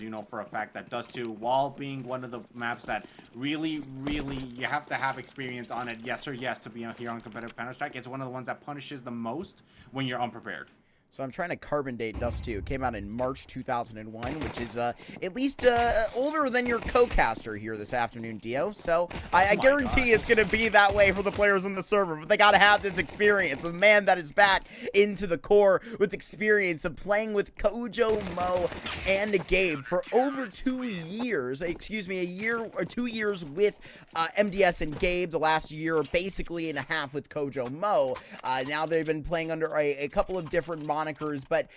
you know for a fact that Dust 2, while being one of the maps that really, you have to have experience on it, yes or yes, to be here on competitive Counter-Strike, it's one of the ones that punishes the most when you're unprepared. So I'm trying to carbon date Dust 2. It came out in March 2001, which is at least older than your co-caster here this afternoon, Dio. So I guarantee it's going to be that way for the players on the server, but they got to have this experience. A man that is back into the core with experience of playing with Kojo, Mo, and Gabe for over 2 years. Excuse me, a year or 2 years with MDS and Gabe, the last year basically and a half with Kojo Mo. Now they've been playing under a couple of different monikers, but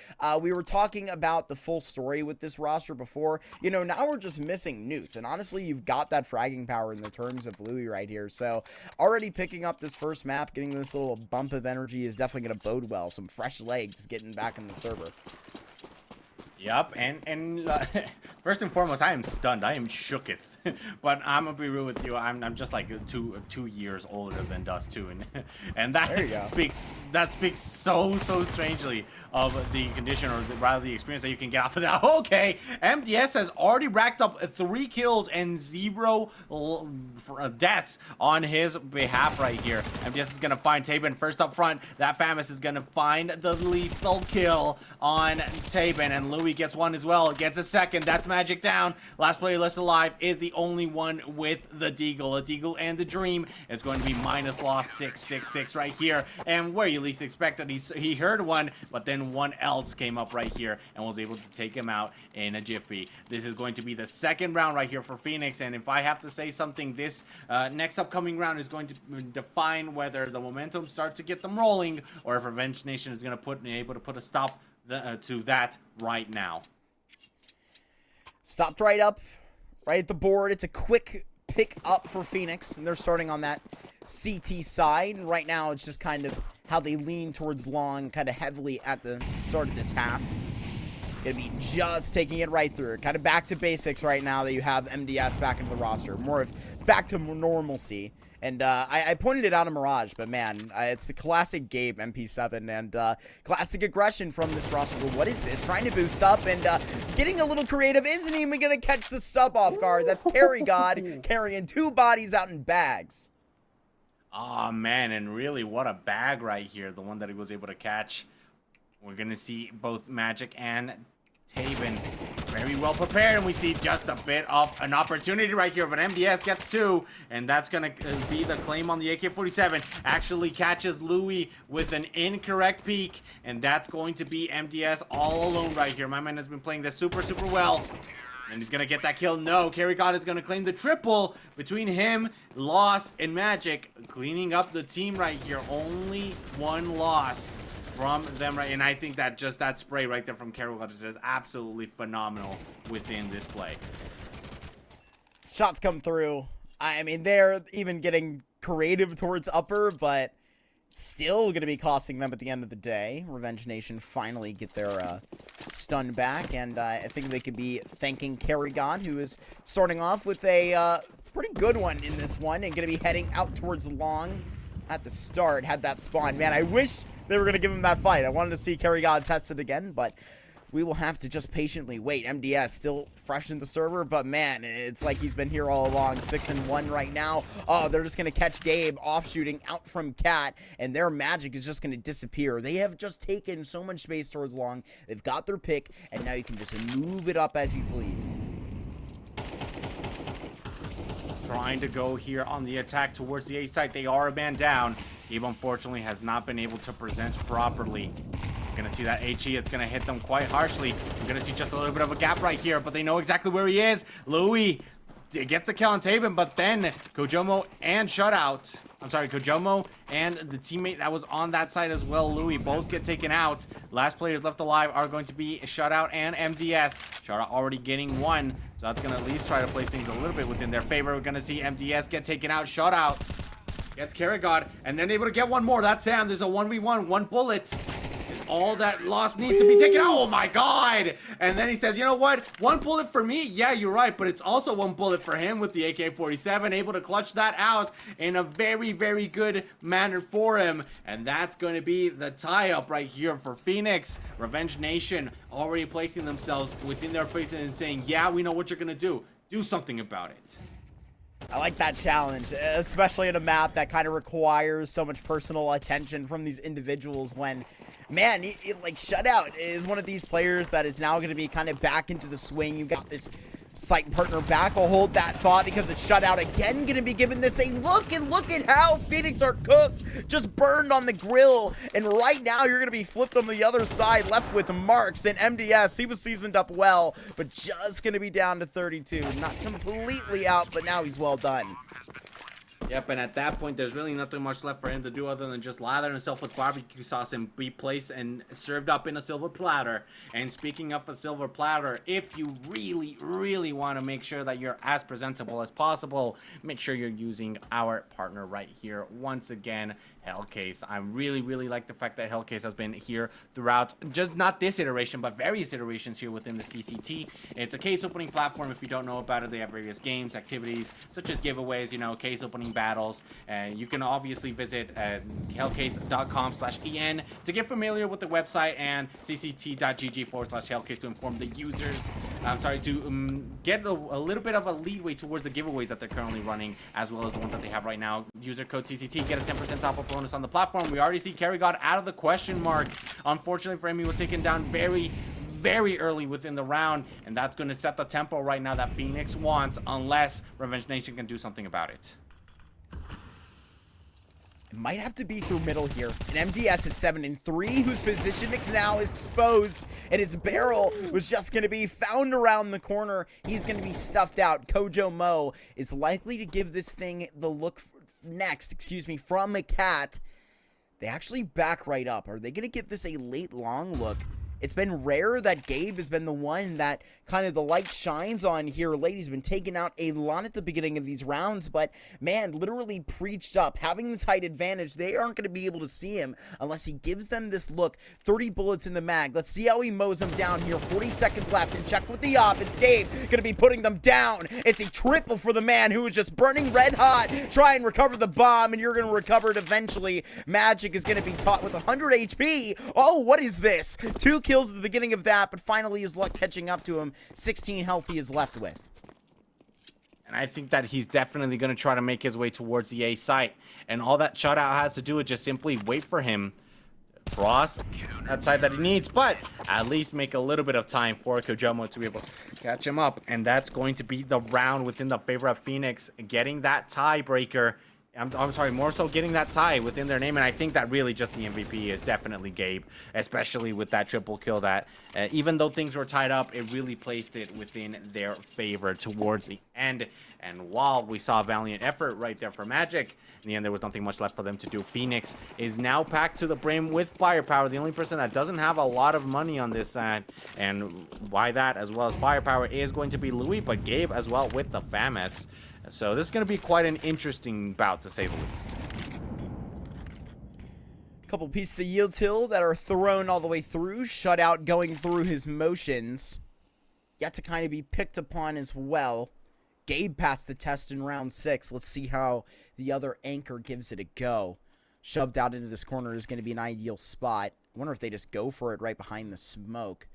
we were talking about the full story with this roster before. You know, now we're just missing Newts, and honestly, you've got that fragging power in the terms of Louis right here. So already picking up this first map, getting this little bump of energy is definitely going to bode well. Some fresh legs getting back in the server. Yep, and first and foremost, I am stunned. I am shooketh. But I'm gonna be real with you. I'm just like two years older than Dust 2, and that speaks so strangely of the condition, or rather the experience that you can get off of that. Okay, MDS has already racked up 3 kills and 0 deaths on his behalf right here. MDS is gonna find Taban first up front. That Famous is gonna find the lethal kill on Taban, and Louis gets one as well. Gets a second. That's Magic down. Last player left alive is the only one with the Deagle. A Deagle and the Dream. It's going to be minus loss 666 right here. And where you least expected, he heard one, but then one else came up right here and was able to take him out in a jiffy. This is going to be the second round right here for Phoenix, and if I have to say something, this next upcoming round is going to define whether the momentum starts to get them rolling, or if Revenge Nation is going to be able to put a stop to that right now. Stopped right up, right at the board. It's a quick pick up for Phoenix, and they're starting on that CT side. Right now, it's just kind of how they lean towards long, kind of heavily at the start of this half. Gonna be just taking it right through. Kind of back to basics right now that you have MDS back into the roster. More of back to normalcy. And I pointed it out in Mirage, but man, it's the classic Gabe MP7 and classic aggression from this roster. Well, what is this? Trying to boost up and getting a little creative. Isn't even going to catch the sub off guard. That's Carry God carrying 2 bodies out in bags. Oh, man, and really, what a bag right here. The one that he was able to catch. We're going to see both Magic and Taban very well prepared, and we see just a bit of an opportunity right here, but MDS gets 2, and that's gonna be the claim on the AK-47. Actually catches Louis with an incorrect peek, and that's going to be MDS all alone right here. My man has been playing this super well, and he's gonna get that kill. No, Carry God is gonna claim the triple between him, Lost, and Magic, cleaning up the team right here. Only 1 loss from them, right? And I think that just that spray right there from Carol is absolutely phenomenal within this play. Shots come through. I mean, they're even getting creative towards upper, but still going to be costing them at the end of the day. Revenge Nation finally get their stun back, and I think they could be thanking Carry God, who is starting off with a pretty good one in this one, and going to be heading out towards long at the start. Had that spawn. Man, I wish they were going to give him that fight. I wanted to see Carry God test it again, but we will have to just patiently wait. MDS still fresh in the server, but man, it's like he's been here all along. 6-1 right now. Oh, they're just going to catch Gabe off shooting out from Cat, and their Magic is just going to disappear. They have just taken so much space towards long. They've got their pick, and now you can just move it up as you please. Trying to go here on the attack towards the A site. They are a man down. Gabe unfortunately has not been able to present properly. We're gonna see that HE. It's gonna hit them quite harshly. We're gonna see just a little bit of a gap right here, but they know exactly where he is. Louis gets the kill on Taban, but then Kojomo and Shutout. I'm sorry, Kojomo and the teammate that was on that side as well, Louis, both get taken out. Last players left alive are going to be Shutout and MDS. Shutout already getting 1, so that's going to at least try to play things a little bit within their favor. We're going to see MDS get taken out. Shutout Gets Karagod, and then able to get one more. That's Sam. There's a 1v1. One bullet is all that loss needs to be taken. Oh my god! And then he says, you know what? One bullet for me? Yeah, you're right, but it's also one bullet for him with the AK-47. Able to clutch that out in a very, very good manner for him. And that's going to be the tie-up right here for Phoenix. Revenge Nation already placing themselves within their faces and saying, yeah, we know what you're going to do. Do something about it. I like that challenge, especially in a map that kind of requires so much personal attention from these individuals when, man, like Shutout is one of these players that is now going to be kind of back into the swing. You got this Sight partner back. I'll hold that thought because it's Shutout again going to be given this a look, and look at how Phoenix are cooked, just burned on the grill, and right now you're going to be flipped on the other side, left with Marks and MDS. He was seasoned up well, but just going to be down to 32. Not completely out, but now he's well done. Yep, and at that point, there's really nothing much left for him to do other than just lather himself with barbecue sauce and be placed and served up in a silver platter. And speaking of a silver platter, if you really, really want to make sure that you're as presentable as possible, make sure you're using our partner right here. Once again, Hellcase. I really, really like the fact that Hellcase has been here throughout, just not this iteration, but various iterations here within the CCT. It's a case opening platform. If you don't know about it, they have various games, activities, such as giveaways, you know, case opening battles. And you can obviously visit hellcase.com/en to get familiar with the website and cct.gg/hellcase to inform the users. I'm sorry, to get a little bit of a leadway towards the giveaways that they're currently running, as well as the ones that they have right now. User code CCT, get a 10% top-up bonus on the platform. We already see Karagod out of the question mark. Unfortunately for him, he was taken down very early within the round, and that's going to set the tempo right now that Phoenix wants, unless Revenge Nation can do something about it. It might have to be through middle here. An MDS at 7-3, whose position now is exposed, and his barrel was just going to be found around the corner. He's going to be stuffed out. Kojo Mo is likely to give this thing the look next, from a cat. They actually back right up. Are they going to give this a late long look? It's been rare that Gabe has been the one that kind of the light shines on here. Lady's been taking out a lot at the beginning of these rounds, but man, literally preached up. Having this height advantage, they aren't going to be able to see him unless he gives them this look. 30 bullets in the mag. Let's see how he mows them down here. 40 seconds left, and check with the op. It's Gabe going to be putting them down. It's a triple for the man who is just burning red hot. Try and recover the bomb, and you're going to recover it eventually. Magic is going to be taught with 100 HP. Oh, what is this? 2 kills at the beginning of that, but finally his luck catching up to him. 16 health he is left with. And I think that he's definitely going to try to make his way towards the A site. And all that Shutout has to do is just simply wait for him to cross that side that he needs, but at least make a little bit of time for Kojomo to be able to catch him up. And that's going to be the round within the favor of Phoenix, getting that tiebreaker. I'm sorry, more so getting that tie within their name, and I think that really just the MVP is definitely Gabe, especially with that triple kill that, even though things were tied up, it really placed it within their favor towards the end. And while we saw a valiant effort right there for Magic, in the end there was nothing much left for them to do. Phoenix is now packed to the brim with firepower. The only person that doesn't have a lot of money on this side, and why that as well as firepower, is going to be Louis, but Gabe as well with the FAMAS. So this is going to be quite an interesting bout, to say the least. Couple pieces of util that are thrown all the way through. Shutout going through his motions. Yet to kind of be picked upon as well. Gabe passed the test in round 6. Let's see how the other anchor gives it a go. Shoved out into this corner is going to be an ideal spot. I wonder if they just go for it right behind the smoke.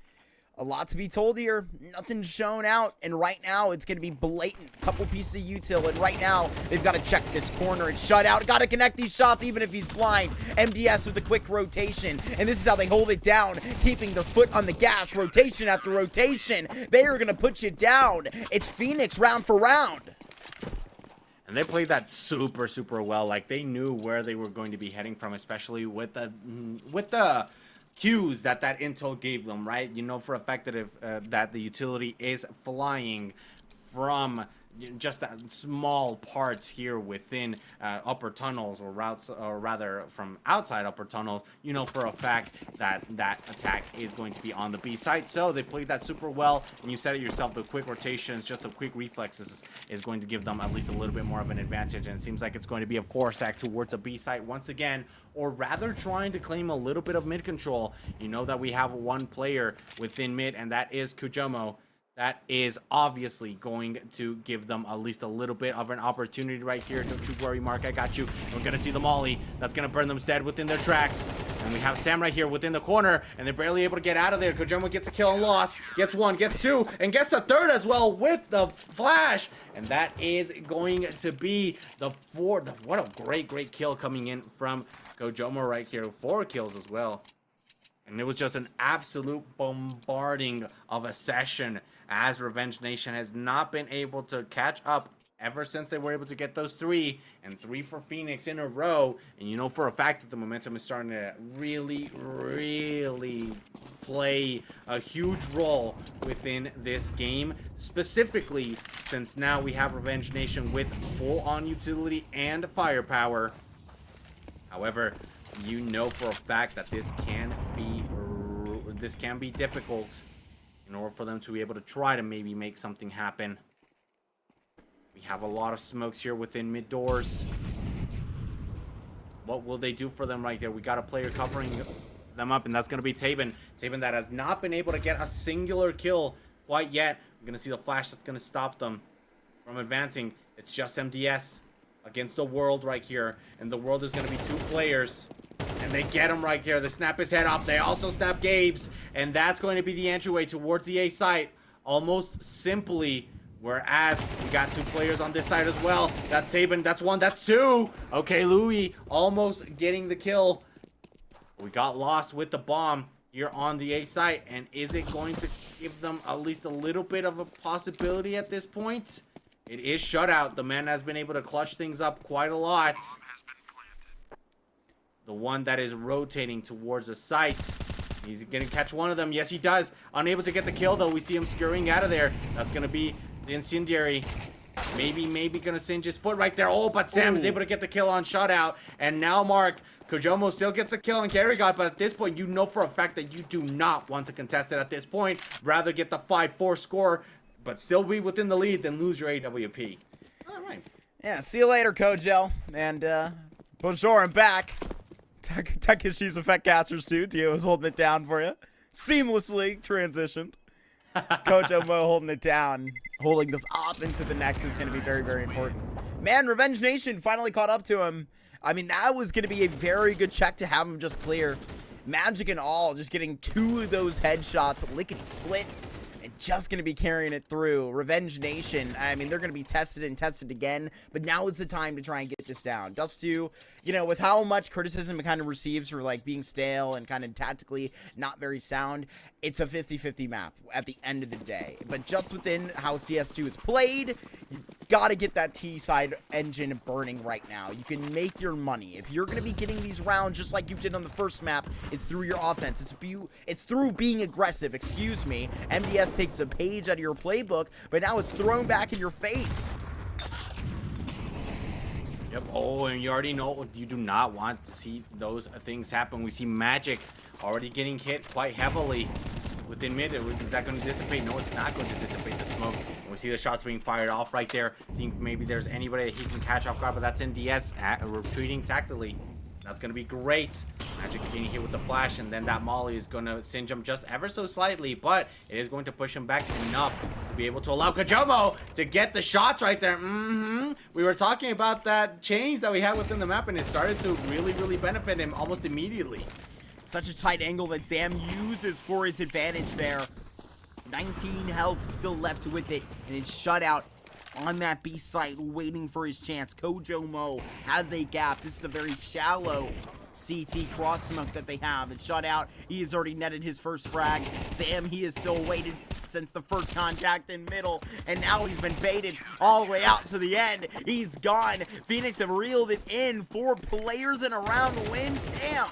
A lot to be told here. Nothing shown out. And right now, it's going to be blatant. Couple pieces of util. And right now, they've got to check this corner. It's shut out. Got to connect these shots even if he's blind. MDS with a quick rotation. And this is how they hold it down. Keeping their foot on the gas. Rotation after rotation. They are going to put you down. It's Phoenix round for round. And they played that super well. Like, they knew where they were going to be heading from, especially with the cues that intel gave them, right? You know for a fact that if that the utility is flying from just small parts here within upper tunnels or routes, or rather from outside upper tunnels, you know for a fact that that attack is going to be on the B side. So they played that super well, and you said it yourself, the quick rotations, just the quick reflexes is going to give them at least a little bit more of an advantage, and it seems like it's going to be a 4-stack towards a B site once again, or rather trying to claim a little bit of mid control. You know that we have one player within mid, and that is Kujomo. That is obviously going to give them at least a little bit of an opportunity right here. Don't you worry, Mark, I got you. We're going to see the molly. That's going to burn them dead within their tracks. And we have Sam right here within the corner, and they're barely able to get out of there. Kujomo gets a kill and loss, gets one, gets two, and gets a third as well with the flash. And that is going to be the fourth. What a great kill coming in from Kujomo right here. 4 kills as well. And it was just an absolute bombarding of a session, as Revenge Nation has not been able to catch up ever since they were able to get those 3 for Phoenix in a row. And you know for a fact that the momentum is starting to really play a huge role within this game, specifically since now we have Revenge Nation with full-on utility and firepower. However, you know for a fact that this can be difficult in order for them to be able to try to maybe make something happen. We have a lot of smokes here within mid doors. What will they do for them right there? We got a player covering them up, and that's going to be Taven. Taven that has not been able to get a singular kill quite yet. We're going to see the flash that's going to stop them from advancing. It's just MDS against the World right here, and the World is going to be 2 players. And they get him right there. They snap his head off. They also snap Gabe's. And that's going to be the entryway towards the A site. Almost simply. Whereas we got 2 players on this side as well. That's Saban. That's 1. That's 2. Okay, Louis almost getting the kill. We got lost with the bomb here on the A site. And is it going to give them at least a little bit of a possibility at this point? It is shutout. The man has been able to clutch things up quite a lot. The one that is rotating towards the site. He's going to catch one of them. Yes, he does. Unable to get the kill, though. We see him scurrying out of there. That's going to be the incendiary. Maybe going to singe his foot right there. Oh, but Sam is able to get the kill on shutout. And now, Mark, Kujomo still gets a kill on Carry God. But at this point, you know for a fact that you do not want to contest it at this point. Rather get the 5-4 score, but still be within the lead than lose your AWP. All right. Yeah, see you later, Kojo. And, bonjour, I'm back. Takeshi's Effect Casters too. Dio was holding it down for you. Seamlessly transitioned. Kojo Mo holding it down. Holding this up into the next is going to be very important. Man, Revenge Nation finally caught up to him. I mean, that was going to be a very good check to have him just clear. Magic and all, just getting 2 of those headshots, lickety split, and just going to be carrying it through. Revenge Nation, I mean, they're going to be tested and tested again, but now is the time to try and get this down. Dust 2, you know, with how much criticism it kind of receives for, like, being stale and kind of tactically not very sound, it's a 50-50 map at the end of the day. But just within how CS2 is played, you got to get that T-side engine burning right now. You can make your money. If you're going to be getting these rounds just like you did on the first map, it's through your offense. It's through being aggressive, excuse me. MDS takes a page out of your playbook, but now it's thrown back in your face. Yep. Oh, and you already know you do not want to see those things happen. We see Magic already getting hit quite heavily within mid. Is that going to dissipate? No, it's not going to dissipate the smoke. And we see the shots being fired off right there. Seeing maybe there's anybody that he can catch off guard, but that's NDS retreating tactically. That's going to be great. Magic getting hit with the flash, and then that molly is going to singe him just ever so slightly, but it is going to push him back enough to be able to allow Kujomo to get the shots right there. We were talking about that change that we had within the map, and it started to really benefit him almost immediately. Such a tight angle that Sam uses for his advantage there. 19 health still left with it, and it's shut out on that B site waiting for his chance. Kujomo has a gap. This is a very shallow CT cross smoke that they have. It's shut out. He has already netted his first frag. Sam, he has still waited since the first contact in middle, and now he's been baited all the way out to the end. He's gone. Phoenix have reeled it in. 4 players in a round to win. Damn.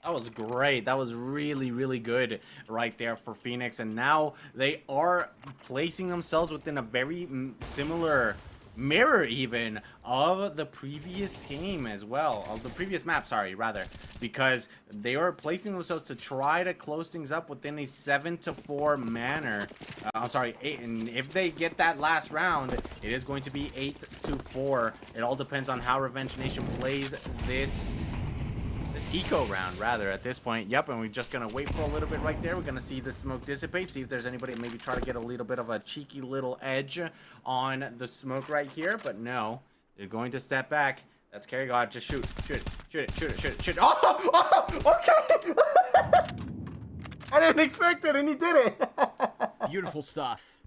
That was great. That was really, really good right there for Phoenix. And now they are placing themselves within a very similar mirror even of the previous game as well. Of the previous map, sorry, rather. Because they are placing themselves to try to close things up within a 7-4 manner. I'm sorry, 8. And if they get that last round, it is going to be 8-4. It all depends on how Revenge Nation plays this eco round rather at this point. Yep, and we're just gonna wait for a little bit right there. We're gonna see the smoke dissipate, see if there's anybody maybe try to get a little bit of a cheeky little edge on the smoke right here, but no, they're going to step back. That's KarryGod. Just shoot it. Oh, okay. I didn't expect it, and he did it. Beautiful stuff.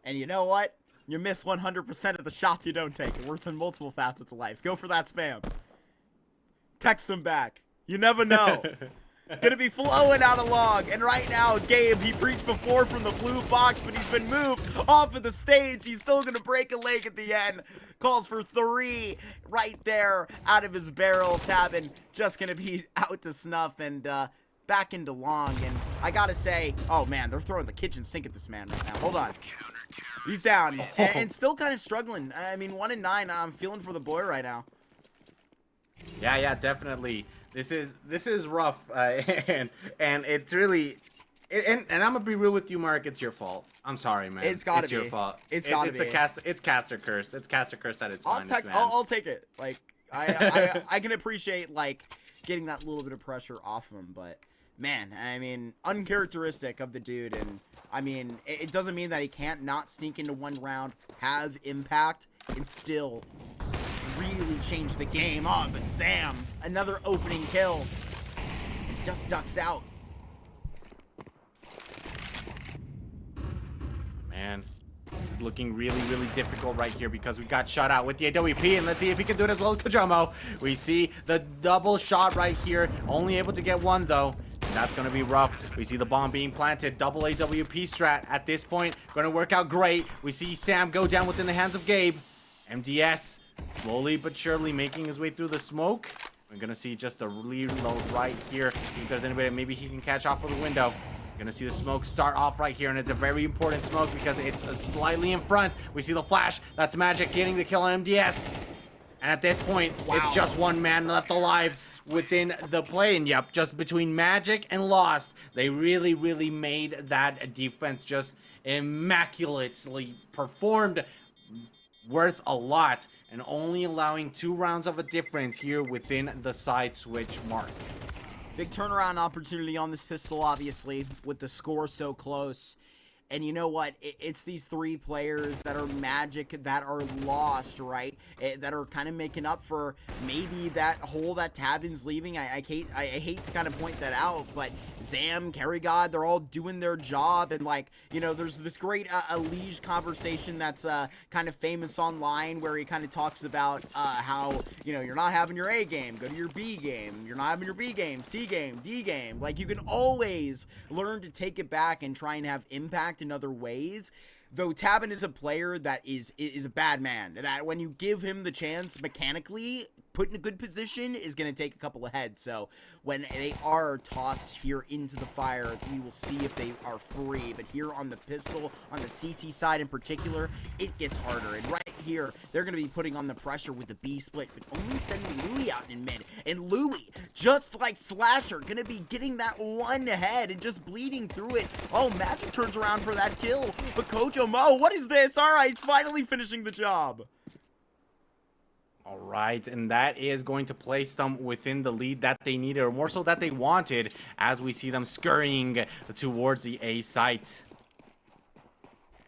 And you know what? You miss 100% of the shots you don't take. It works in multiple facets of life. Go for that spam. Text him back. You never know. Gonna be flowing out a log. And right now, Gabe, he preached before from the blue box, but he's been moved off of the stage. He's still gonna break a leg at the end. Calls for 3 right there out of his barrel. Tabin just gonna be out to snuff and back into long. And I gotta say, oh man, they're throwing the kitchen sink at this man right now. Hold on. He's down and still kind of struggling. I mean, 1 and 9. I'm feeling for the boy right now. Yeah, definitely. This is rough, and it's really, and I'm gonna be real with you, Mark. It's your fault. I'm sorry, man. It's gotta be. It's your fault. It's gotta be. It's caster curse. It's caster curse at its finest, man. I'll take it. Like I can appreciate like getting that little bit of pressure off him, but man, I mean, uncharacteristic of the dude, and I mean, it doesn't mean that he can't not sneak into one round, have impact, and still really change the game. Oh, but Sam, another opening kill. And just ducks out. Man, this is looking really, really difficult right here because we got shot out with the AWP, and let's see if he can do it as well as Kojomo. We see the double shot right here, only able to get 1 though. And that's going to be rough. We see the bomb being planted. Double AWP strat at this point. Going to work out great. We see Sam go down within the hands of Gabe. MDS slowly but surely making his way through the smoke. We're going to see just a reload right here. If there's anybody, maybe he can catch off of the window. We're going to see the smoke start off right here, and it's a very important smoke because it's slightly in front. We see the flash. That's Magic getting the kill on MDS. And at this point, it's just 1 man left alive within the play. And yep, just between Magic and Lost, they really, really made that defense just immaculately performed, worth a lot, and only allowing 2 rounds of a difference here within the side switch mark. Big turnaround opportunity on this pistol, obviously, with the score so close. And you know what? It's these 3 players that are Magic, that are Lost, right? That are kind of making up for maybe that hole that Tabin's leaving. I hate to kind of point that out, but Zam, KarryGod, they're all doing their job. And like, you know, there's this great Elige conversation that's kind of famous online where he kind of talks about how, you know, you're not having your A game, go to your B game. You're not having your B game, C game, D game. Like, you can always learn to take it back and try and have impact in other ways. Though Tabin is a player that is a bad man, that when you give him the chance mechanically, put in a good position, is going to take a couple of heads. So when they are tossed here into the fire, we will see if they are free. But here on the pistol, on the CT side in particular, it gets harder. And right here, they're going to be putting on the pressure with the B split, but only sending Louis out in mid. And Louis, just like Slasher, going to be getting that 1 head and just bleeding through it. Oh, Magic turns around for that kill. But Kojomo, what is this? All right, it's finally finishing the job. All right, and that is going to place them within the lead that they needed, or more so that they wanted, as we see them scurrying towards the A site.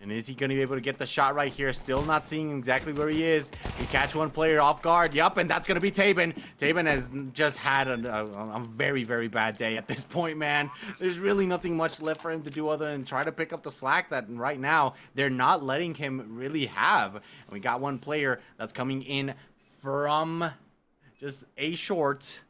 And is he going to be able to get the shot right here? Still not seeing exactly where he is. We catch 1 player off guard. Yup, and that's going to be Tabin. Tabin has just had a very, very bad day at this point, man. There's really nothing much left for him to do other than try to pick up the slack that right now they're not letting him really have. And we got 1 player that's coming in from just A short.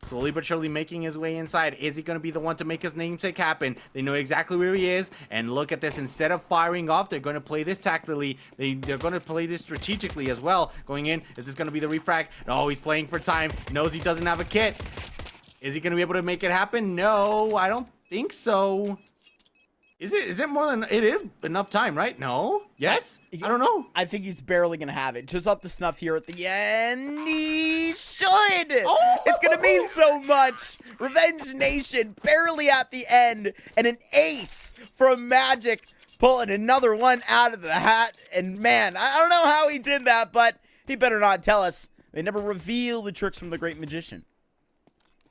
Slowly but surely making his way inside. Is he going to be the one to make his namesake happen? They know exactly where he is. And look at this. Instead of firing off, they're going to play this tactically. They're going to play this strategically as well. Going in. Is this going to be the refrag? No, he's playing for time. Knows he doesn't have a kit. Is he going to be able to make it happen? No, I don't think so. Is it more than... It is enough time, right? No? Yes? I don't know. I think he's barely going to have it. Just up to snuff here at the end. He should. Oh! It's going to mean so much. Revenge Nation barely at the end. And an ace from Magic pulling another one out of the hat. And man, I don't know how he did that, but he better not tell us. They never reveal the tricks from the great magician.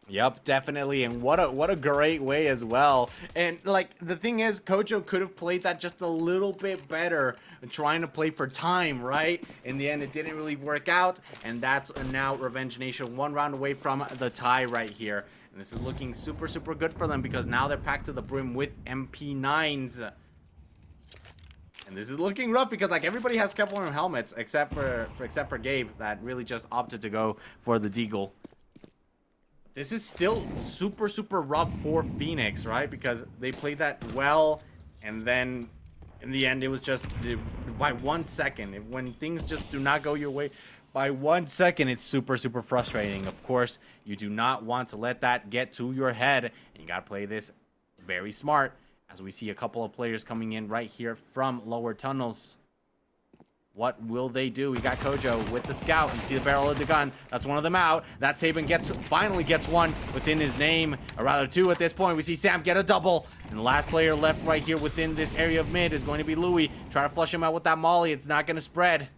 Yep, definitely, and what a great way as well. And like the thing is, Kojo could have played that just a little bit better, trying to play for time, right? In the end, it didn't really work out, and that's now Revenge Nation 1 round away from the tie right here. And this is looking super, super good for them because now they're packed to the brim with MP9s. And this is looking rough because like everybody has Kevlar helmets except for Gabe that really just opted to go for the Deagle. This is still super, super rough for Phoenix, right? Because they played that well, and then in the end, it was just by 1 second. When things just do not go your way by 1 second, it's super, super frustrating. Of course, you do not want to let that get to your head. And you got to play this very smart, as we see a couple of players coming in right here from lower tunnels. What will they do? We got Kojo with the scout. You see the barrel of the gun. That's one of them out. That Saban finally gets one within his name, or rather two at this point. We see Sam get a double. And the last player left right here within this area of mid is going to be Louis. Try to flush him out with that molly. It's not going to spread.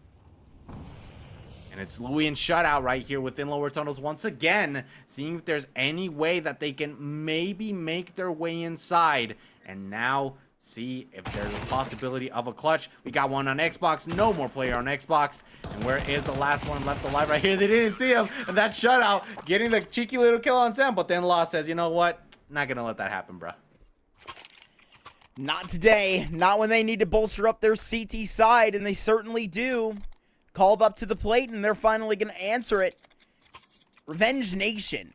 And it's Louis and Shutout right here within lower tunnels once again, seeing if there's any way that they can maybe make their way inside. And now see if there's a possibility of a clutch. We got one on Xbox. No more player on Xbox. And where is the last one left alive right here? They didn't see him. And that Shutout getting the cheeky little kill on Sam. But then Law says, you know what? Not going to let that happen, bro. Not today. Not when they need to bolster up their CT side. And they certainly do. Called up to the plate, and they're finally going to answer it. Revenge Nation.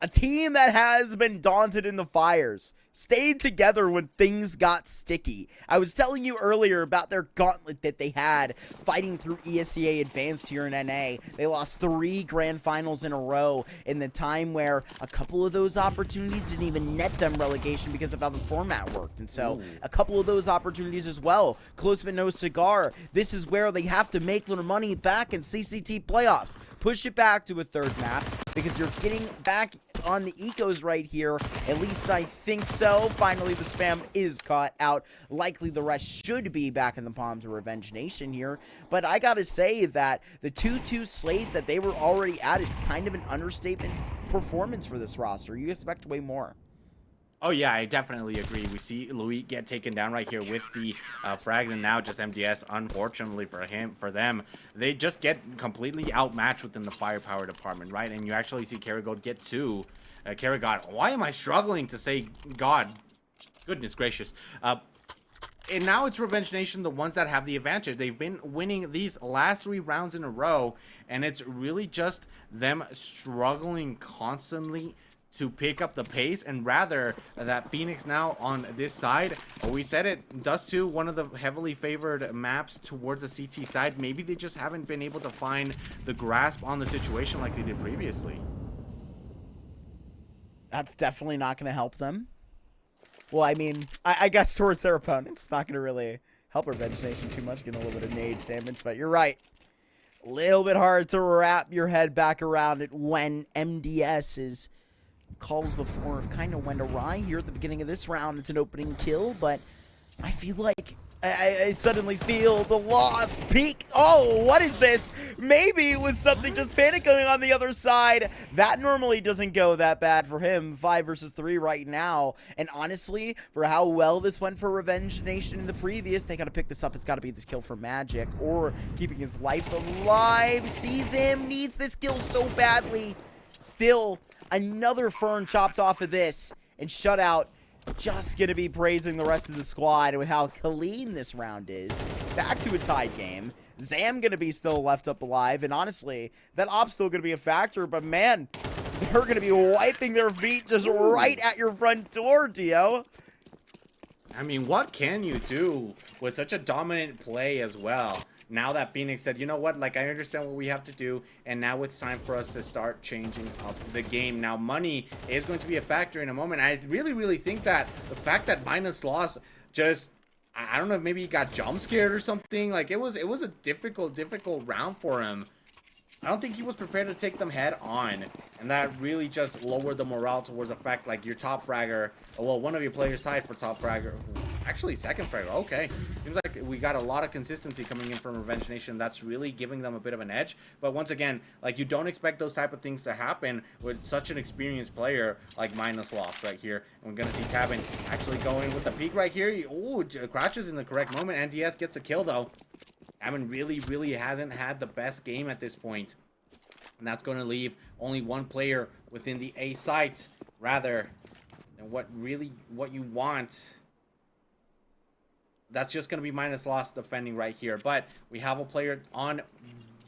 A team that has been daunted in the fires. Stayed together when things got sticky. I was telling you earlier about their gauntlet that they had fighting through ESEA Advanced here in NA. They lost 3 grand finals in a row in the time where a couple of those opportunities didn't even net them relegation because of how the format worked. And so a couple of those opportunities as well. Close but no cigar. This is where they have to make their money back in CCT playoffs. Push it back to a 3rd map because you're getting back on the ecos right here. At least I think so. Finally, the spam is caught out. Likely the rest should be back in the palms of Revenge Nation here. But I gotta say that the 2-2 slate that they were already at is kind of an understatement performance for this roster. You expect way more. Oh, yeah, I definitely agree. We see Louis get taken down right here with the frag, and now just MDS, unfortunately for them. They just get completely outmatched within the firepower department, right? And you actually see Kerrigold get 2. Kerrigold, why am I struggling to say God? Goodness gracious. And now it's Revenge Nation, the ones that have the advantage. They've been winning these last 3 rounds in a row, and it's really just them struggling constantly to pick up the pace, and rather that Phoenix now on this side, we said it, Dust 2, one of the heavily favored maps towards the CT side. Maybe they just haven't been able to find the grasp on the situation like they did previously. That's definitely not going to help them. Well, I mean, I guess towards their opponents, not going to really help Revenge Nation too much, getting a little bit of nage damage, but you're right. A little bit hard to wrap your head back around it when MDS's calls before have kind of went awry here at the beginning of this round. It's an opening kill, but I feel like I suddenly feel the lost peak. Oh, what is this? Maybe it was something just panicking on the other side. That normally doesn't go that bad for him. 5 versus 3 right now. And honestly, for how well this went for Revenge Nation in the previous, they got to pick this up. It's got to be this kill for Magic or keeping his life alive. Sees him, needs this kill so badly. Still, another Fern chopped off of this, and Shutout just going to be praising the rest of the squad with how clean this round is. Back to a tied game. Zam going to be still left up alive, and honestly, that op's still going to be a factor, but man, they're going to be wiping their feet just right at your front door, Dio. I mean, what can you do with such a dominant play as well? Now that Phoenix said, you know what, like, I understand what we have to do, and now it's time for us to start changing up the game. Now, money is going to be a factor in a moment. I really think that the fact that Minus lost just, I don't know if maybe he got jump scared or something. Like, it was a difficult round for him. I don't think he was prepared to take them head on, and that really just lowered the morale towards the fact, like, your top fragger, well, one of your players tied for top fragger, actually second fragger. Okay, seems like we got a lot of consistency coming in from Revenge Nation. That's really giving them a bit of an edge, but once again, like, you don't expect those type of things to happen with such an experienced player like Minus Lost right here. And we're gonna see Tabin actually going with the peek right here. Oh, crouches in the correct moment. NDS gets a kill though. Tabin really hasn't had the best game at this point. And that's going to leave only one player within the A site, rather than what you want. That's just going to be Minus Lost defending right here. But we have a player on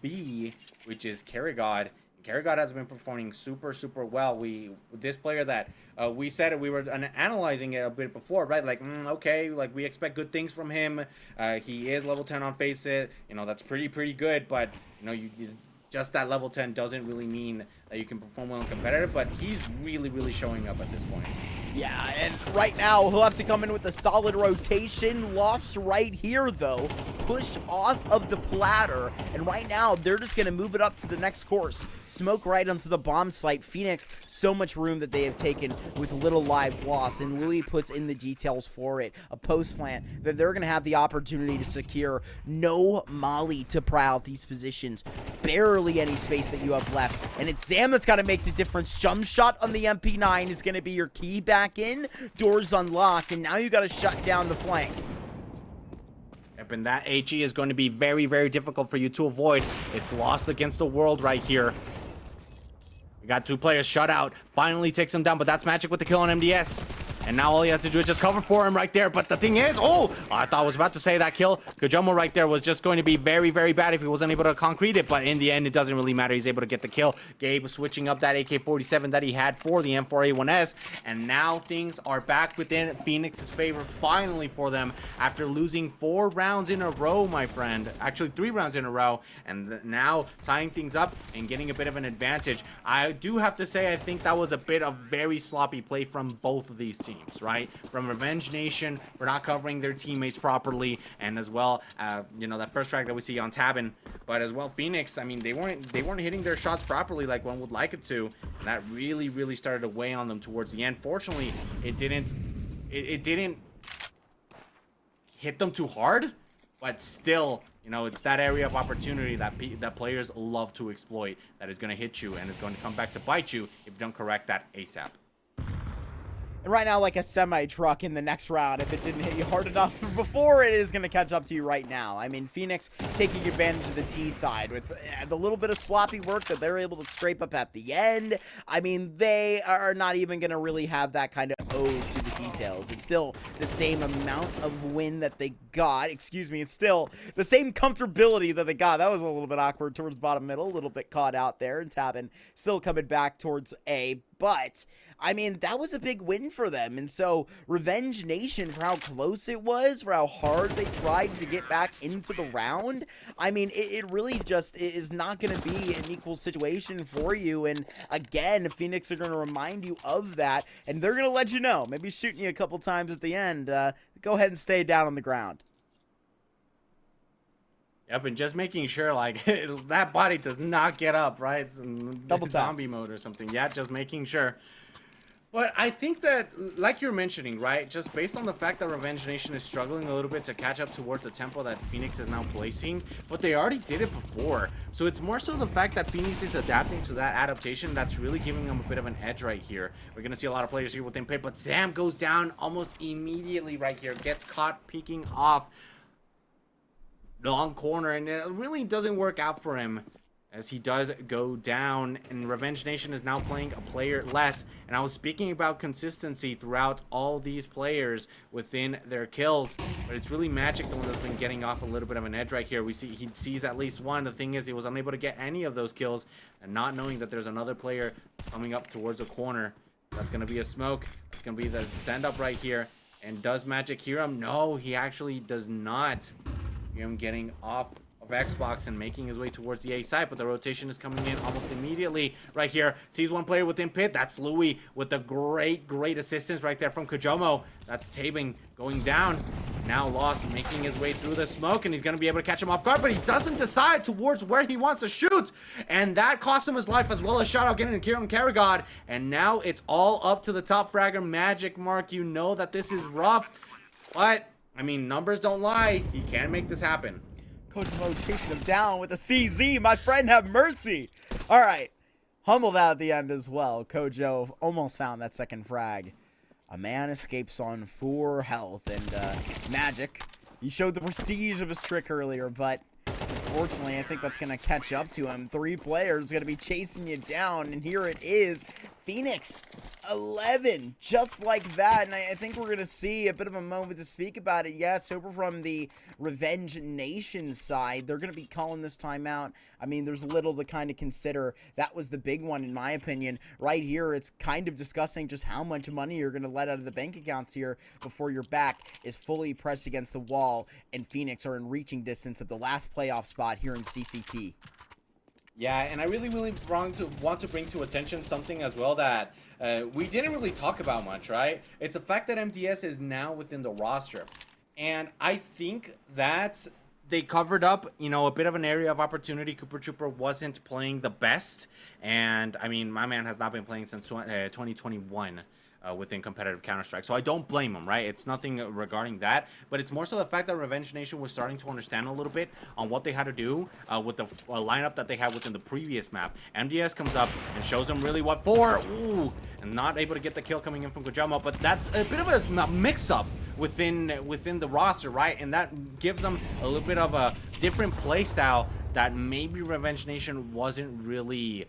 B, which is Karagod. Karagod has been performing super well. This player that we said we were analyzing it a bit before, right? Like, okay, like, we expect good things from him. He is level 10 on Faceit. You know, that's pretty good. But you know, just that level 10 doesn't really mean that you can perform well in competitive, but he's really showing up at this point. Yeah, and right now, he'll have to come in with a solid rotation. Lost right here, though. Pushed off of the platter. And right now, they're just going to move it up to the next course. Smoke right onto the bomb site. Phoenix, so much room that they have taken with little lives lost. And Louis puts in the details for it. A post plant that they're going to have the opportunity to secure. No molly to pry out these positions. Barely any space that you have left. And it's Zam that's got to make the difference. Jump shot on the MP9 is going to be your key back in. Doors unlocked, and now you got to shut down the flank. Yep, and that HE is going to be very difficult for you to avoid. It's Lost against the world right here. We got two players shut out. Finally takes him down, but that's Magic with the kill on MDS. And now all he has to do is just cover for him right there. But the thing is, oh, I thought I was about to say that kill. Kujomo right there was just going to be very bad if he wasn't able to concrete it. But in the end, it doesn't really matter. He's able to get the kill. Gabe switching up that AK-47 that he had for the M4A1S. And now things are back within Phoenix's favor finally for them after losing 4 rounds in a row, my friend. Actually, 3 rounds in a row. And now tying things up and getting a bit of an advantage. I do have to say, I think that was a bit of very sloppy play from both of these teams. Right, from Revenge Nation for not covering their teammates properly, and as well, you know, that first frag that we see on Tabin, but as well Phoenix. I mean, they weren't hitting their shots properly like one would like it to, and that really started to weigh on them towards the end. Fortunately, it didn't hit them too hard, but still, you know, it's that area of opportunity that players love to exploit that is going to hit you and is going to come back to bite you if you don't correct that ASAP. And right now, like a semi-truck in the next round, if it didn't hit you hard enough before, it is going to catch up to you right now. I mean, Phoenix taking advantage of the T side with the little bit of sloppy work that they're able to scrape up at the end. I mean, they are not even going to really have that kind of ode to the details. It's still the same amount of win that they got. Excuse me, it's still the same comfortability that they got. That was a little bit awkward towards bottom middle, a little bit caught out there, and Tabin still coming back towards A. But, I mean, that was a big win for them. And so, Revenge Nation, for how close it was, for how hard they tried to get back into the round, I mean, it really just is not going to be an equal situation for you. And again, Phoenix are going to remind you of that. And they're going to let you know, maybe shooting you a couple times at the end, go ahead and stay down on the ground. Yep, and just making sure, like, that body does not get up, right? It's in Double zombie mode or something. Yeah, just making sure. But I think that, like you're mentioning, right, just based on the fact that Revenge Nation is struggling a little bit to catch up towards the tempo that Phoenix is now placing, but they already did it before. So it's more so the fact that Phoenix is adapting to that adaptation that's really giving them a bit of an edge right here. We're going to see a lot of players here within pit, but Zam goes down almost immediately right here, gets caught peeking off long corner, and it really doesn't work out for him as he does go down, and Revenge Nation is now playing a player less. And I was speaking about consistency throughout all these players within their kills, but it's really Magic the one that's been getting off a little bit of an edge right here. We see he sees at least one. The thing is, he was unable to get any of those kills, and not knowing that there's another player coming up towards the corner. That's going to be a smoke. It's going to be the send up right here. And does Magic hear him? No, he actually does not hear him getting off of Xbox and making his way towards the A side, but the rotation is coming in almost immediately right here. Sees one player within pit. That's Louis with the great assistance right there from Kojomo. That's Tabing going down. Now Lost making his way through the smoke, and he's going to be able to catch him off guard, but he doesn't decide towards where he wants to shoot, and that cost him his life, as well as shout out getting to Kieran Karagod. And now it's all up to the top fragger, Magic. Mark, you know that this is rough, but I mean, numbers don't lie. He can make this happen. Kojomo chasing him down with a CZ. My friend, have mercy. All right. Humbled out at the end as well. Kojo almost found that second frag. A man escapes on 4 health. And Magic, he showed the prestige of his trick earlier, but unfortunately, I think that's going to catch up to him. 3 players going to be chasing you down, and here it is. Phoenix 11, just like that. And I think we're going to see a bit of a moment to speak about it. Yes, over from the Revenge Nation side, they're going to be calling this timeout. I mean, there's little to kind of consider. That was the big one, in my opinion. Right here, it's kind of discussing just how much money you're going to let out of the bank accounts here before your back is fully pressed against the wall, and Phoenix are in reaching distance of the last playoff spot here in CCT. Yeah, and I really want to bring to attention something as well that we didn't really talk about much, right? It's the fact that MDS is now within the roster. And I think that they covered up, you know, a bit of an area of opportunity. Cooper Trooper wasn't playing the best. And, I mean, my man has not been playing since 2021. Within competitive Counter-Strike. So I don't blame him, right? It's nothing regarding that, but it's more so the fact that Revenge Nation was starting to understand a little bit on what they had to do with the lineup that they had within the previous map. MDS comes up and shows them really what for. Ooh, and not able to get the kill coming in from Kojomo, but that's a bit of a mix-up within the roster, right? And that gives them a little bit of a different play style that maybe Revenge Nation wasn't really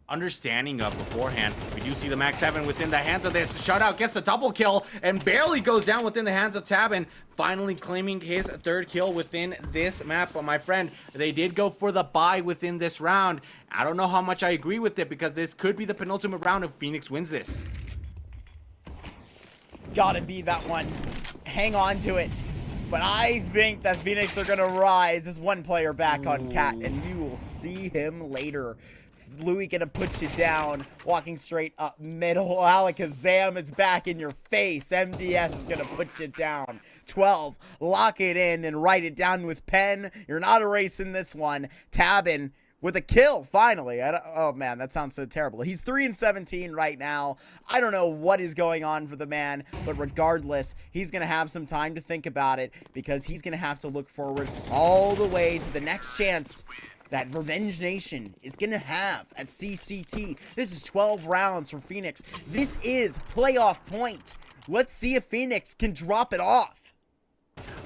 understanding of beforehand. We do see the Max 7 within the hands of this. Shutout gets a double kill and barely goes down within the hands of Tabin, finally claiming his 3rd kill within this map. But my friend, they did go for the buy within this round. I don't know how much I agree with it, because this could be the penultimate round if Phoenix wins this. Gotta be that one. Hang on to it. But I think that Phoenix are gonna rise as 1 player back on Cat, and you will see him later. Louis gonna put you down, walking straight up middle. Alakazam is back in your face. MDS is gonna put you down. 12, lock it in and write it down with pen. You're not erasing this one. Tabin with a kill, finally. Oh man, that sounds so terrible. He's 3-17 right now. I don't know what is going on for the man, but regardless, he's gonna have some time to think about it, because he's gonna have to look forward all the way to the next chance that Revenge Nation is going to have at CCT. This is 12 rounds for Phoenix. This is playoff point. Let's see if Phoenix can drop it off.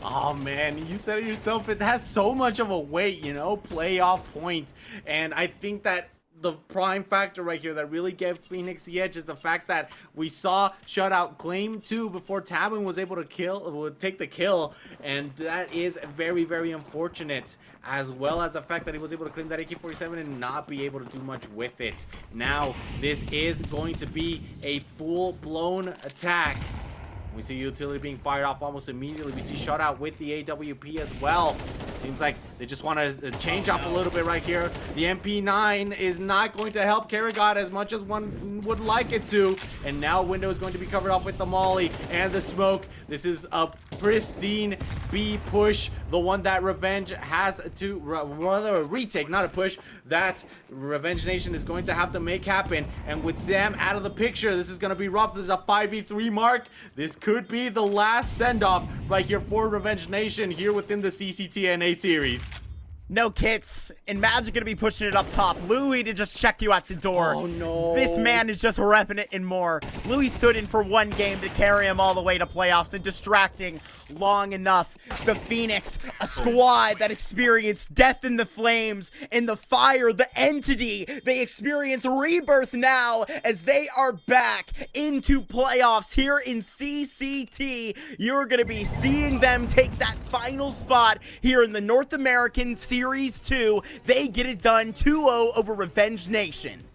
Oh man, you said it yourself. It has so much of a weight, you know, playoff point. And I think that the prime factor right here that really gave Phoenix the edge is the fact that we saw Shutout claim 2 before Tabin was able to take the kill, and that is very, very unfortunate, as well as the fact that he was able to claim that AK-47 and not be able to do much with it. Now, this is going to be a full-blown attack. We see utility being fired off almost immediately. We see Shutout with the AWP as well. Seems like they just want to change up a little bit right here. The MP9 is not going to help Karagod as much as one would like it to. And now Window is going to be covered off with the Molly and the smoke. This is a pristine B push. The one that Revenge has to, rather a retake, not a push, that Revenge Nation is going to have to make happen. And with Sam out of the picture, this is going to be rough. This is a 5v3 mark. This could be the last send-off right here for Revenge Nation here within the CCTNA series. No kits, and Magic gonna be pushing it up top. Louis to just check you at the door. Oh no. This man is just repping it and more. Louis stood in for 1 game to carry him all the way to playoffs and distracting long enough. The Phoenix, a squad that experienced death in the flames, in the fire, the entity. They experience rebirth now as they are back into playoffs here in CCT. You're gonna be seeing them take that final spot here in the North American Series 2. They get it done 2-0 over Revenge Nation.